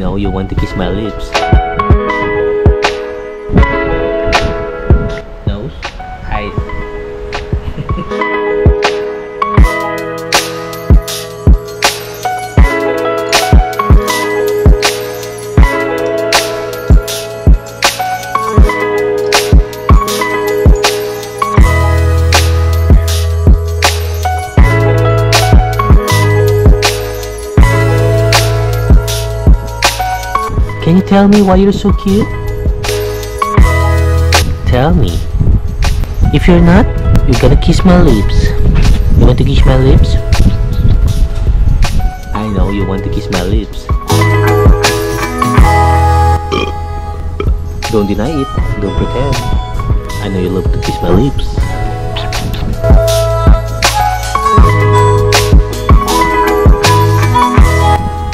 know you want to kiss my lips. Nose, eyes. Can you tell me why you're so cute? Tell me. If you're not, you're gonna kiss my lips. You want to kiss my lips? I know you want to kiss my lips. Don't deny it. Don't pretend. I know you love to kiss my lips.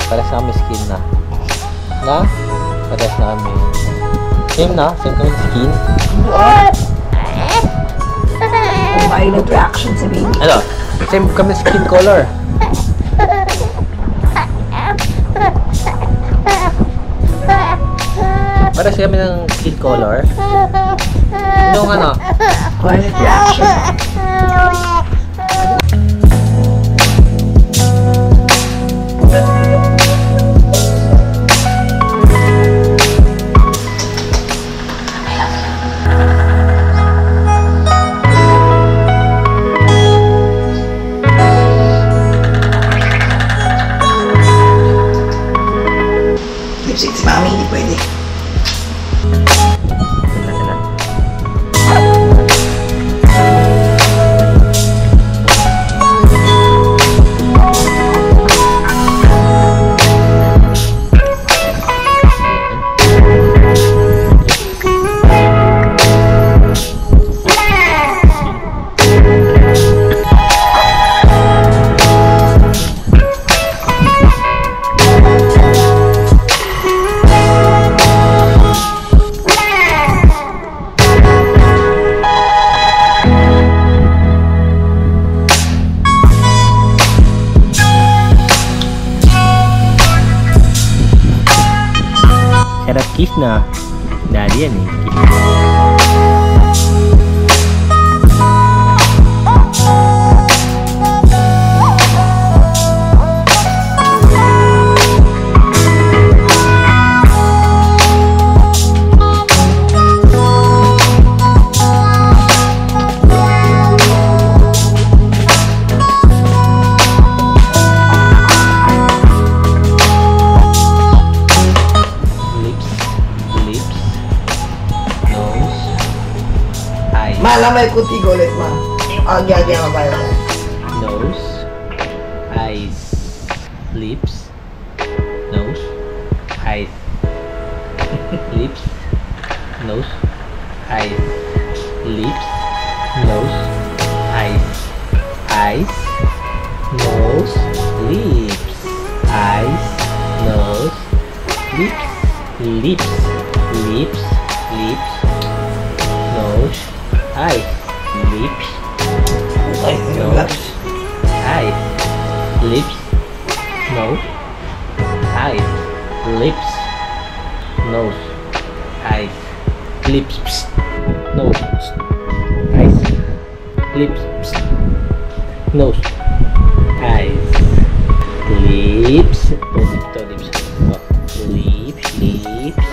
Para sa amin skin na. Na? Pares na kami. Same na? Same kami skin? What? Violent reaction sa baby. Ano? Same kami skin color. Pares kami ng skin color. Yung ano? Violent reaction. Lipstick si mami, hindi pwede. Sarap kiss na. Dali yan eh. Malamay kuti ulit ma. Agya-agya ka ba yun? Nose, eyes, lips, nose, eyes, lips, nose, eyes, lips, nose, eyes, eyes, nose, lips, eyes, nose, lips, lips, lips, lips, nose, eyes, lips, nose, eyes, lips, nose, eyes, lips, nose, eyes, lips, nose, eyes, lips, nose, eyes, lips, lips, lips,